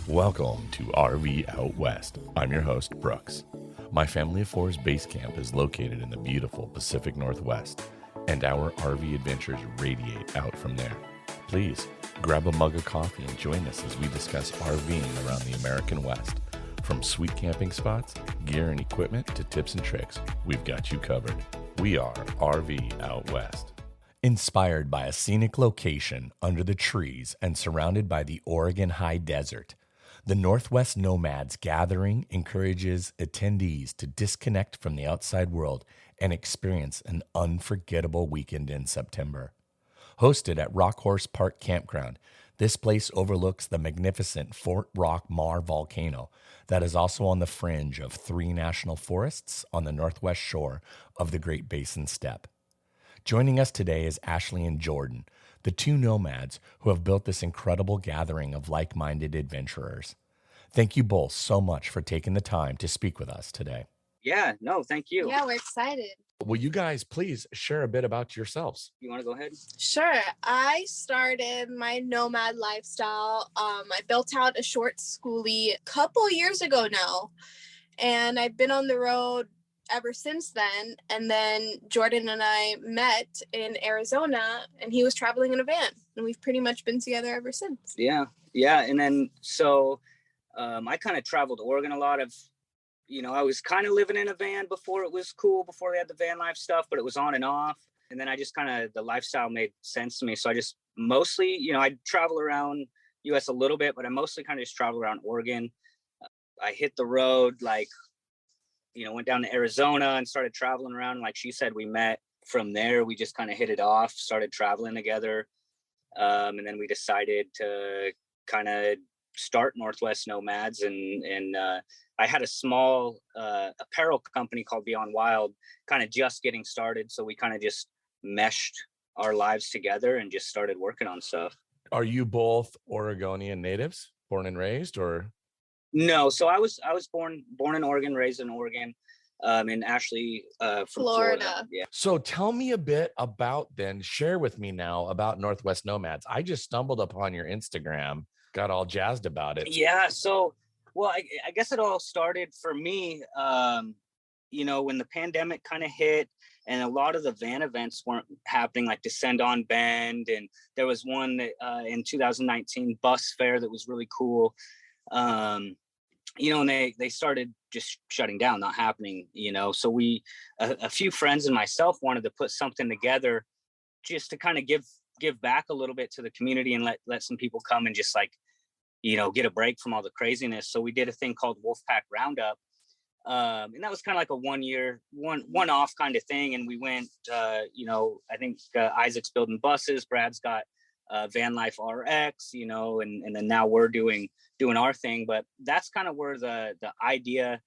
Welcome to RV Out West. I'm your host, Brooks. My Family of Four's base camp is located in the beautiful Pacific Northwest, and our RV adventures radiate out from there. Please grab a mug of coffee and join us as we discuss RVing around the American West. From sweet camping spots, gear and equipment, to tips and tricks, we've got you covered. We are RV Out West. Inspired by a scenic location under the trees and surrounded by the Oregon High Desert, the Northwest Nomads gathering encourages attendees to disconnect from the outside world and experience an unforgettable weekend in September. Hosted at Rock Horse Park Campground, this place overlooks the magnificent Fort Rock Mar volcano that is also on the fringe of 3 national forests on the northwest shore of the Great Basin Steppe. Joining us today is Ashley and Jordan, the 2 nomads who have built this incredible gathering of like-minded adventurers. Thank you both so much for taking the time to speak with us today. Yeah, no, thank you. Yeah, we're excited. Will you guys please share a bit about yourselves? You want to go ahead? Sure. I started my nomad lifestyle. I built out a short schoolie a couple years ago now, and I've been on the road ever since then. And then Jordan and I met in Arizona, and he was traveling in a van, and we've pretty much been together ever since. Yeah. And then so I kind of traveled Oregon a lot. I was kind of living in a van before it was cool, before they had the van life stuff, but it was on and off. And then I just the lifestyle made sense to me. So I just mostly, I travel around US a little bit, but I mostly kind of just travel around Oregon. I hit the road, went down to Arizona and started traveling around. Like she said, we met from there. We just kind of hit it off, started traveling together. And then we decided to kind of start Northwest Nomads. And I had a small apparel company called Beyond Wild, kind of just getting started. So we kind of just meshed our lives together and just started working on stuff. Are you both Oregonian natives, born and raised, or? No, so I was born in Oregon, raised in Oregon, and Ashley from Florida. Yeah. So tell me a bit about share with me now about Northwest Nomads. I just stumbled upon your Instagram, got all jazzed about it. Yeah. So, well, I guess it all started for me, when the pandemic kind of hit and a lot of the van events weren't happening, like Descend on Bend. And there was one that in 2019 bus fair that was really cool. And they started just shutting down, not happening, so we, a few friends and myself wanted to put something together just to kind of give back a little bit to the community and let some people come and just get a break from all the craziness. So we did a thing called Wolfpack Roundup. And that was kind of like a one-off kind of thing. And we went, I think Isaac's building buses, Brad's got Van Life RX, and then now we're doing our thing. But that's kind of where the idea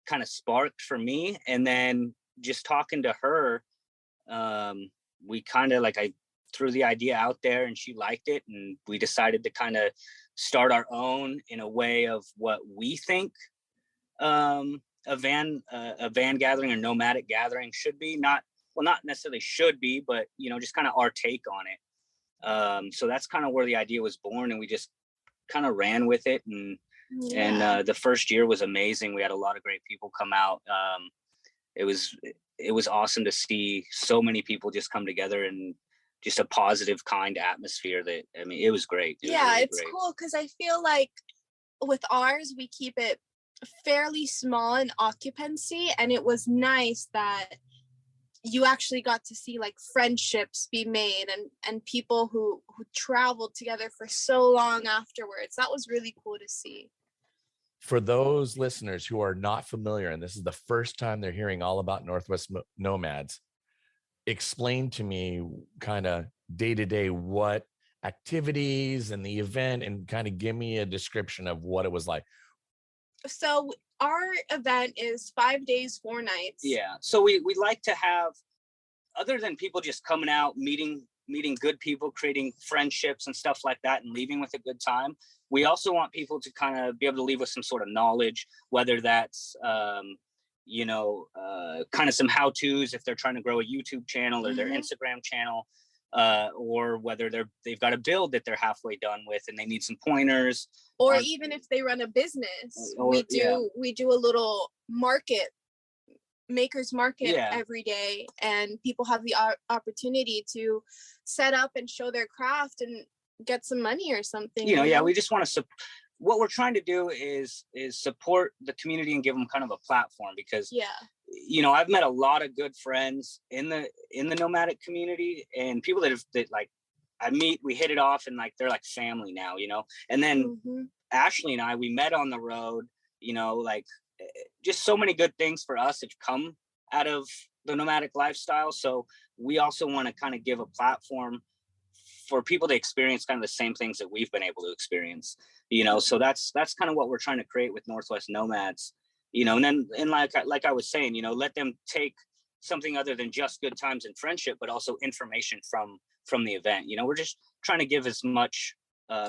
kind of sparked for me. And then just talking to her, we kind of I threw the idea out there and she liked it. And we decided to kind of start our own in a way of what we think a van gathering or nomadic gathering should be. Not necessarily should be, but, just kind of our take on it. So that's kind of where the idea was born, and we just kind of ran with it. And the first year was amazing. We had a lot of great people come out. It was awesome to see so many people just come together and just a positive, kind atmosphere it was great. It was really it's great. Cool because I feel like with ours, we keep it fairly small in occupancy, and it was nice that you actually got to see friendships be made and people who traveled together for so long afterwards. That was really cool to see. For those listeners who are not familiar, and this is the first time they're hearing all about Northwest Nomads, explain to me kind of day to day what activities and the event, and kind of give me a description of what it was like. So our event is 5 days, 4 nights. Yeah. So we like to have, other than people just coming out, meeting good people, creating friendships and stuff like that, and leaving with a good time. We also want people to kind of be able to leave with some sort of knowledge, whether that's, kind of some how-tos if they're trying to grow a YouTube channel or their Instagram channel. or whether they've got a build that they're halfway done with and they need some pointers. Or even if they run a business, we do a little makers market every day, and people have the opportunity to set up and show their craft and get some money or something. We just want to what we're trying to do is support the community and give them kind of a platform, because I've met a lot of good friends in the nomadic community, and people that like I meet, we hit it off, and like they're like family now, and then Ashley and I, we met on the road, like just so many good things for us have come out of the nomadic lifestyle. So we also want to kind of give a platform for people to experience kind of the same things that we've been able to experience, so that's kind of what we're trying to create with Northwest Nomads, and then, and like I was saying, let them take something other than just good times and friendship, but also information from the event. We're just trying to give as much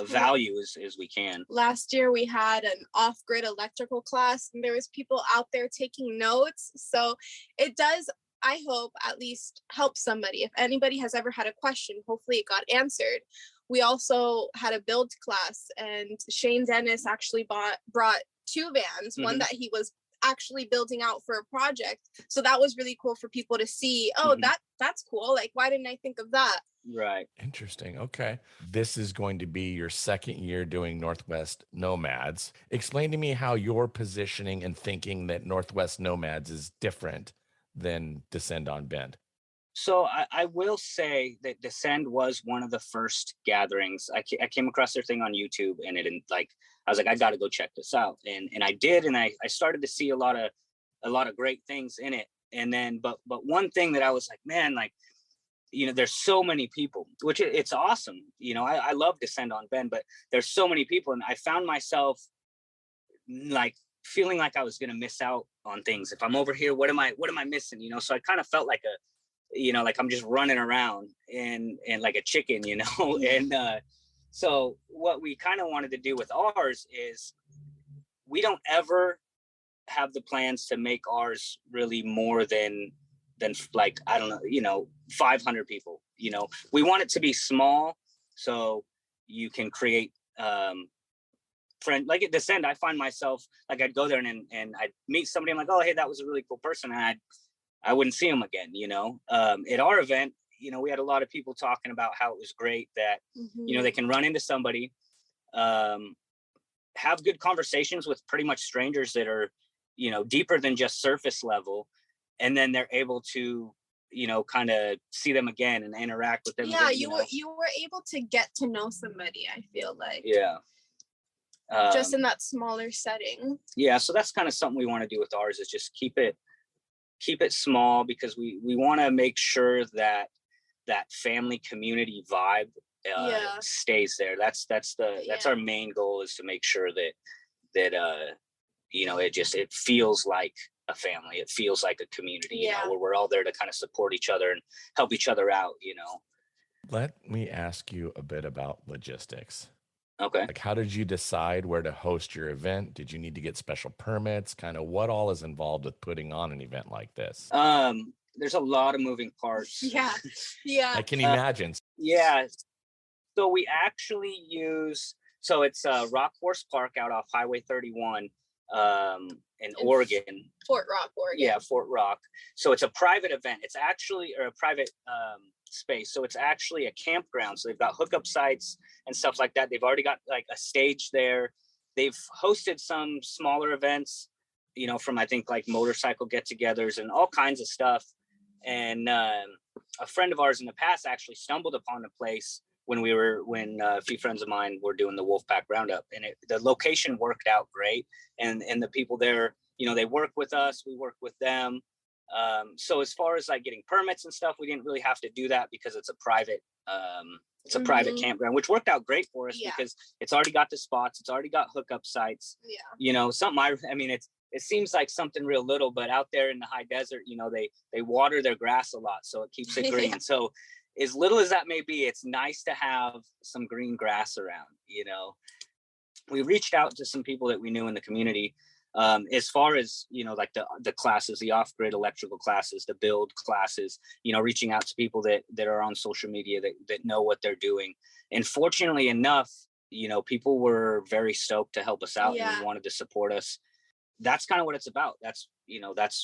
value as we can. Last year we had an off-grid electrical class, and there was people out there taking notes. So it does, I hope, at least help somebody. If anybody has ever had a question, hopefully it got answered. We also had a build class, and Shane Dennis actually brought 2 vans, one that he was actually building out for a project. So that was really cool for people to see. Oh, that's cool. Like, why didn't I think of that? Right. Interesting. Okay. This is going to be your second year doing Northwest Nomads. Explain to me how you're positioning and thinking that Northwest Nomads is different than Descend on Bend. So I will say that Descend was one of the first gatherings. I came across their thing on YouTube, and I was like, I got to go check this out. And I did. And I started to see a lot of great things in it. And then, but one thing that I was like, man, like, there's so many people, which it's awesome. I love Descend on Bend, but there's so many people. And I found myself like feeling like I was going to miss out on things. If I'm over here, what am I missing? So I kind of felt like like I'm just running around and like a chicken, and so what we kind of wanted to do with ours is we don't ever have the plans to make ours really more than like, I don't know, 500 people. We want it to be small so you can create friend. Like at Descend, I find myself like I'd go there and I'd meet somebody. I'm like, oh, hey, that was a really cool person, and I wouldn't see them again. At our event, we had a lot of people talking about how it was great that they can run into somebody, have good conversations with pretty much strangers that are deeper than just surface level, and then they're able to kind of see them again and interact with them. Yeah, you were able to get to know somebody, I feel like. Yeah. Just in that smaller setting. Yeah, so that's kind of something we want to do with ours, is just keep it small, because we want to make sure that family community vibe stays there. That's our main goal, is to make sure that it feels like a family. It feels like a community, where we're all there to kind of support each other and help each other out. Let me ask you a bit about logistics. Okay. Like, how did you decide where to host your event? Did you need to get special permits? Kind of what all is involved with putting on an event like this? There's a lot of moving parts. Yeah. I can imagine. Yeah. So we actually so it's Rock Horse Park out off Highway 31 in Oregon. Fort Rock, Oregon. Yeah, Fort Rock. So it's a private event. It's actually, or a private space. So it's actually a campground. So they've got hookup sites and stuff like that. They've already got like a stage there. They've hosted some smaller events, from I think like motorcycle get-togethers and all kinds of stuff. And a friend of ours in the past actually stumbled upon the place when a few friends of mine were doing the Wolfpack Roundup, and the location worked out great. And the people there, they work with us, we work with them. So as far as like getting permits and stuff, we didn't really have to do that, because it's a private private campground, which worked out great for us because it's already got the spots, it's already got hookup sites. Something I mean, it seems like something real little, but out there in the high desert, they water their grass a lot, so it keeps it green. So as little as that may be, it's nice to have some green grass around. We reached out to some people that we knew in the community, As far as, like the classes, the off-grid electrical classes, the build classes, reaching out to people that are on social media that know what they're doing. And fortunately enough, people were very stoked to help us out and wanted to support us. That's kind of what it's about. That's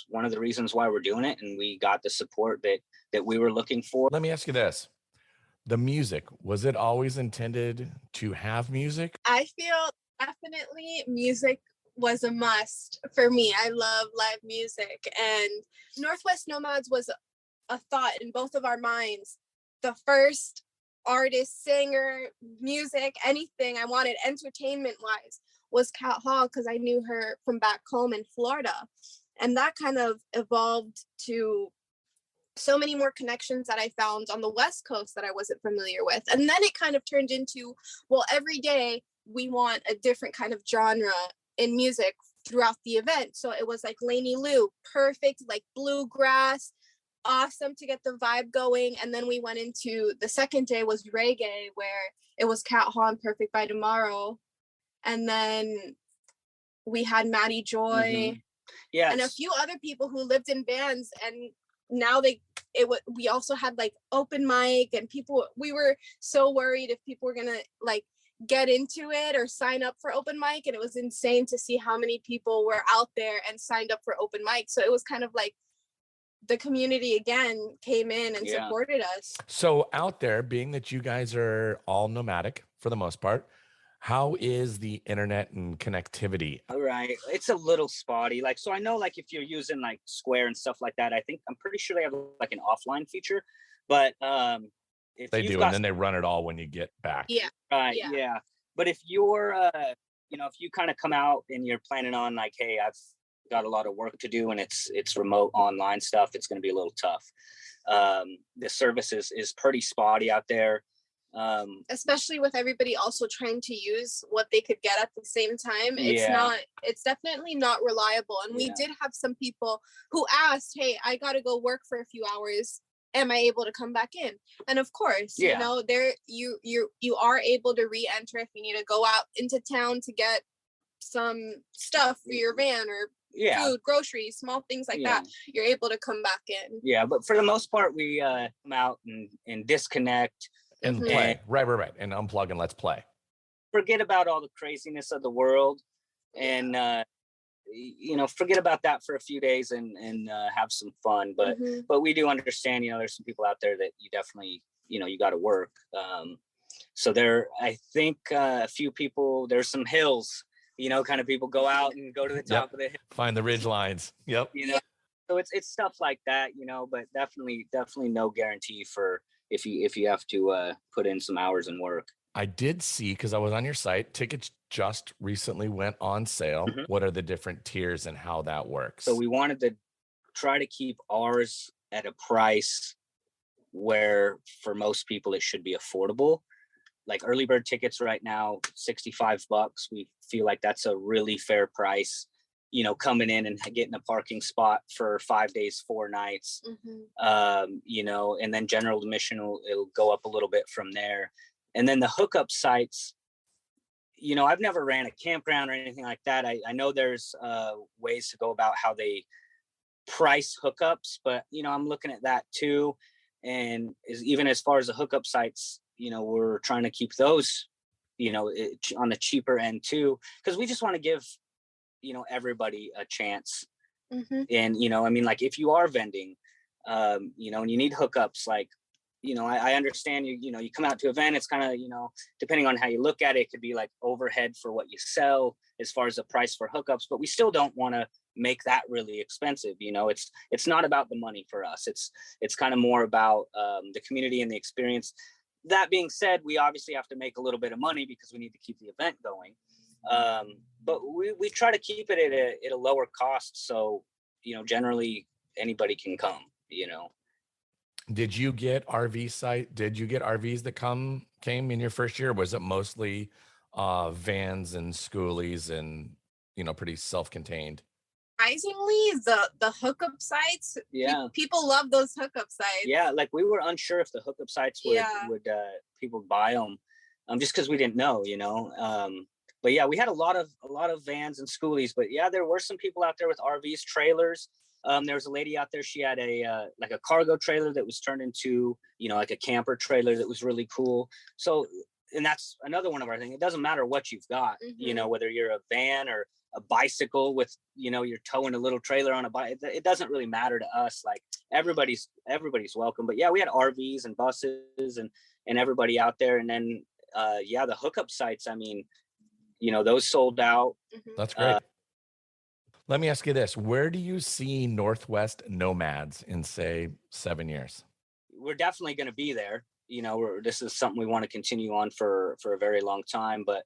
one of the reasons why we're doing it. And we got the support that we were looking for. Let me ask you this. The music, was it always intended to have music? I feel definitely music was a must for me. I love live music, and Northwest Nomads was a thought in both of our minds. The first artist, singer, music, anything I wanted entertainment wise was Kat Hall, because I knew her from back home in Florida. And that kind of evolved to so many more connections that I found on the West Coast that I wasn't familiar with. And then it kind of turned into, well, every day we want a different kind of genre in music throughout the event. So it was like Lainey Lou, perfect, like bluegrass, awesome to get the vibe going. And then we went into the second day was reggae, where it was Cat Hall and Perfect by Tomorrow. And then we had Maddie Joy, and a few other people who lived in bands, and now we also had like open mic, and people, we were so worried if people were gonna like get into it or sign up for open mic, and it was insane to see how many people were out there and signed up for open mic. So it was kind of like the community again came in and supported us. So out there, being that you guys are all nomadic for the most part, how is the internet and connectivity? All right. It's a little spotty. Like, so I know like if you're using like Square and stuff like that, I'm pretty sure they have like an offline feature, but if they do, and then they run it all when you get back. Yeah. Right. Yeah. But if you're, if you kind of come out and you're planning on like, hey, I've got a lot of work to do and it's remote online stuff, it's going to be a little tough. The service is pretty spotty out there. Especially with everybody also trying to use what they could get at the same time. It's definitely not reliable. And we did have some people who asked, hey, I got to go work for a few hours. Am I able to come back in? And of course, there you are able to re-enter if you need to go out into town to get some stuff for your van or food, groceries, small things like that. You're able to come back in. Yeah, but for the most part, we come out and disconnect. And play. Right. And unplug and let's play. Forget about all the craziness of the world and, forget about that for a few days and have some fun. But we do understand, there's some people out there that you definitely, you got to work. So there, I think a few people, there's some hills, kind of people go out and go to the top of the hill. Find the ridge lines. Yep. So it's stuff like that, but definitely no guarantee for if you have to put in some hours and work. I did see, because I was on your site, tickets just recently went on sale. What are the different tiers and how that works? So we wanted to try to keep ours at a price where for most people it should be affordable. Like early bird tickets right now, $65. We feel like that's a really fair price. Coming in and getting a parking spot for 5 days, 4 nights, and then general admission it'll go up a little bit from there. And then the hookup sites, I've never ran a campground or anything like that. I know there's ways to go about how they price hookups, but, I'm looking at that too. And even as far as the hookup sites, we're trying to keep those, on the cheaper end too, because we just want to give everybody a chance. And like if you are vending and you need hookups, like I understand you come out to an event, it's kind of depending on how you look at it, it could be like overhead for what you sell as far as the price for hookups, but we still don't want to make that really expensive. It's not about the money for us. It's kind of more about the community and the experience. That being said, we obviously have to make a little bit of money because we need to keep the event going. But we try to keep it at a lower cost. So, generally anybody can come, Did you get RVs that came in your first year? Or was it mostly vans and schoolies and, pretty self-contained? Surprisingly, the hookup sites, people love those hookup sites. Yeah, like we were unsure if the hookup sites would people buy them, just because we didn't know, but yeah, we had a lot of vans and schoolies, but yeah, there were some people out there with RVs, trailers. There was a lady out there. She had a like a cargo trailer that was turned into, you know, like a camper trailer that was really cool. So, and that's another one of our things. It doesn't matter what you've got, you know, whether you're a van or a bicycle with, you know, you're towing a little trailer on a bike. It doesn't really matter to us. Like everybody's welcome. But yeah, we had RVs and buses and everybody out there. And then yeah, the hookup sites, I mean, you know, those sold out. That's great. Let me ask you this. Where do you see Northwest Nomads in, say, 7 years? We're definitely going to be there. You know, this is something we want to continue on for a very long time, but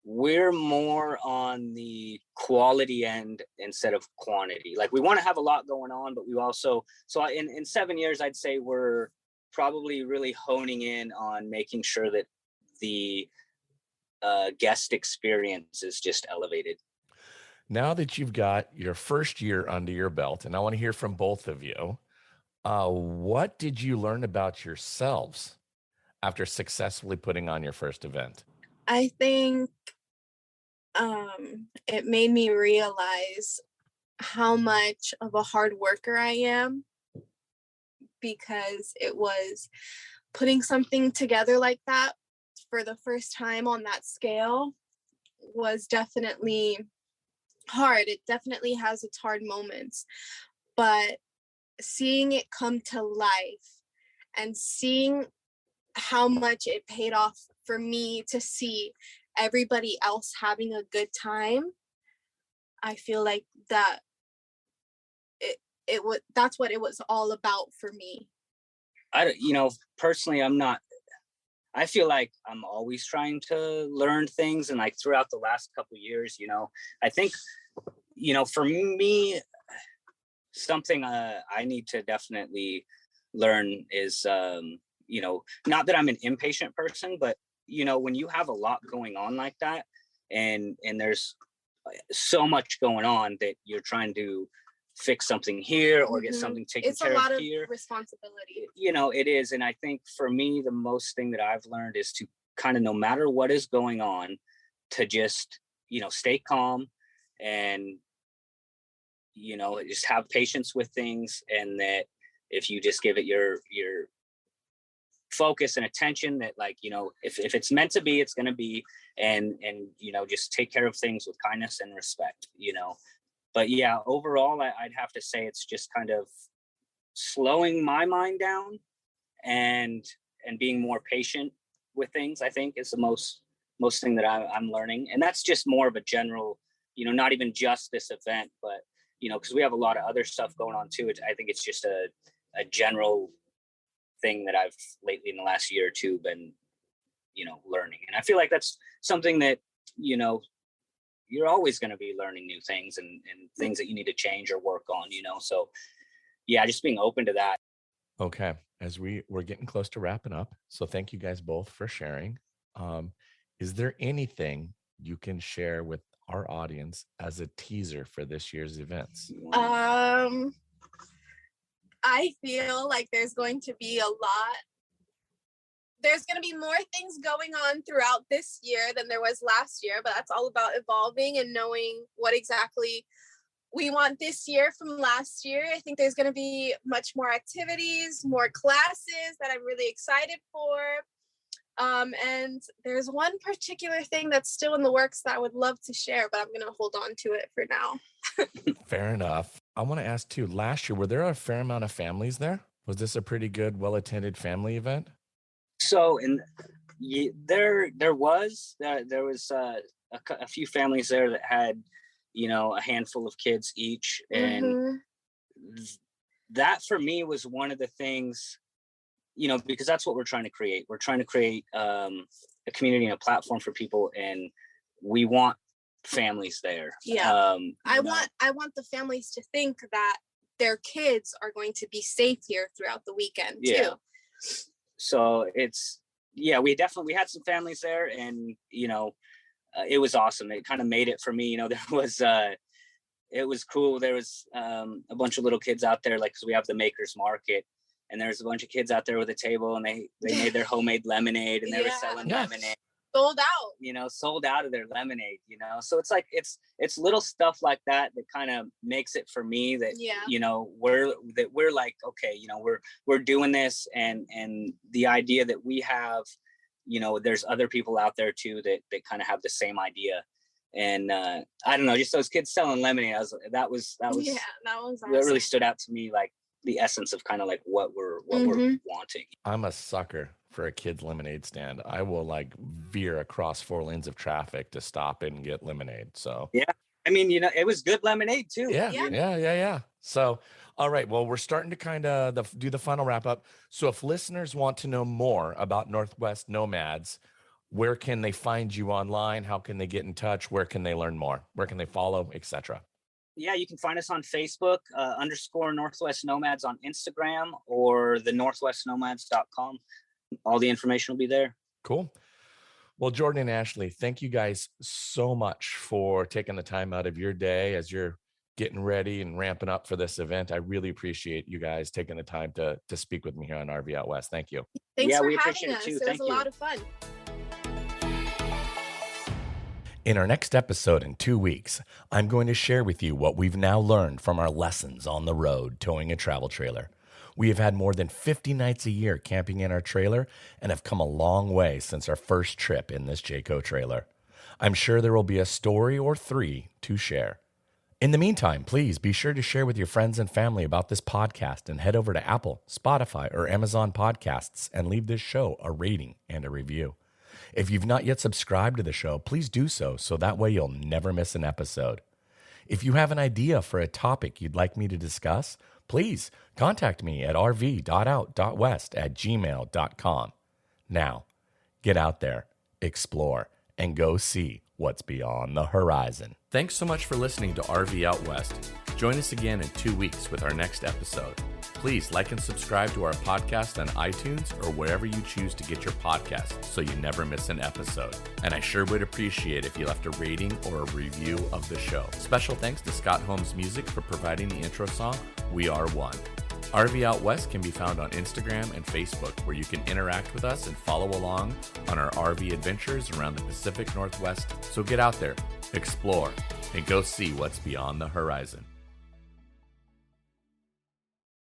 we're more on the quality end instead of quantity. Like we want to have a lot going on, but we also, so in 7 years, I'd say we're probably really honing in on making sure that the guest experience is just elevated. Now that you've got your first year under your belt, and I want to hear from both of you, what did you learn about yourselves after successfully putting on your first event? I think it made me realize how much of a hard worker I am, because it was putting something together like that for the first time on that scale was definitely hard. It definitely has its hard moments, but seeing it come to life and seeing how much it paid off for me to see everybody else having a good time, I feel like that it was, that's what it was all about for me. You know, personally, I feel like I'm always trying to learn things. And like throughout the last couple of years, you know, I think, you know, for me, something I need to definitely learn is, you know, not that I'm an impatient person, but, you know, when you have a lot going on like that and there's so much going on that you're trying to fix something here or get something taken care of here. It's a lot of responsibility. You know, it is. And I think for me, the most thing that I've learned is to kind of, no matter what is going on, to just, you know, stay calm and, you know, just have patience with things. And that if you just give it your focus and attention, that like, you know, if it's meant to be, it's going to be, and, you know, just take care of things with kindness and respect, you know. But yeah, overall, I'd have to say it's just kind of slowing my mind down and being more patient with things, I think, is the most thing that I'm learning. And that's just more of a general, you know, not even just this event, but, you know, because we have a lot of other stuff going on too. I think it's just a general thing that I've lately in the last year or two been, you know, learning. And I feel like that's something that, you know, you're always going to be learning new things and things that you need to change or work on, you know? So yeah, just being open to that. Okay. As we're getting close to wrapping up. So thank you guys both for sharing. Is there anything you can share with our audience as a teaser for this year's events? I feel like there's going to be a lot. There's going to be more things going on throughout this year than there was last year, but that's all about evolving and knowing what exactly we want this year from last year. I think there's going to be much more activities, more classes that I'm really excited for. And there's one particular thing that's still in the works that I would love to share, but I'm going to hold on to it for now. Fair enough. I want to ask too, last year, were there a fair amount of families there? Was this a pretty good, well-attended family event? So, there was a few families there that had, you know, a handful of kids each. And that for me was one of the things, you know, because that's what we're trying to create. We're trying to create a community and a platform for people, and we want families there. Yeah. I want the families to think that their kids are going to be safe here throughout the weekend too. So it's, yeah, we had some families there, and, you know, it was awesome. It kind of made it for me. You know, there was, it was cool. There was a bunch of little kids out there, like, cause we have the Makers Market, and there's a bunch of kids out there with a table, and they made their homemade lemonade, and they were selling lemonade. sold out. Sold out of their lemonade, so it's like it's little stuff like that kind of makes it for me that we're like, okay, we're doing this, and the idea that we have, there's other people out there too that kind of have the same idea. And I don't know, just those kids selling lemonade, that was Yeah, that was awesome. That really stood out to me, like the essence of kind of like what we're wanting. I'm a sucker for a kid's lemonade stand. I will like veer across 4 lanes of traffic to stop and get lemonade. So yeah, I mean, it was good lemonade too. Yeah. So, all right. Well, we're starting to kind of do the final wrap up. So if listeners want to know more about Northwest Nomads, where can they find you online? How can they get in touch? Where can they learn more? Where can they follow, etc.? Yeah, you can find us on Facebook, _ Northwest Nomads on Instagram, or the northwestnomads.com. All the information will be there. Cool. Well, Jordan and Ashley, thank you guys so much for taking the time out of your day as you're getting ready and ramping up for this event. I really appreciate you guys taking the time to speak with me here on RV Out West. Thank you. Thanks for having us. It was a lot of fun. In our next episode in 2 weeks, I'm going to share with you what we've now learned from our lessons on the road towing a travel trailer. We have had more than 50 nights a year camping in our trailer and have come a long way since our first trip in this Jayco trailer. I'm sure there will be a story or 3 to share. In the meantime, please be sure to share with your friends and family about this podcast and head over to Apple, Spotify, or Amazon Podcasts and leave this show a rating and a review. If you've not yet subscribed to the show, please do so that way you'll never miss an episode. If you have an idea for a topic you'd like me to discuss, please contact me at rv.out.west@gmail.com. Now, get out there, explore, and go see what's beyond the horizon. Thanks so much for listening to RV Out West. Join us again in 2 weeks with our next episode. Please like and subscribe to our podcast on iTunes or wherever you choose to get your podcasts so you never miss an episode. And I sure would appreciate if you left a rating or a review of the show. Special thanks to Scott Holmes Music for providing the intro song, We Are One. RV Out West can be found on Instagram and Facebook, where you can interact with us and follow along on our RV adventures around the Pacific Northwest. So get out there, explore, and go see what's beyond the horizon.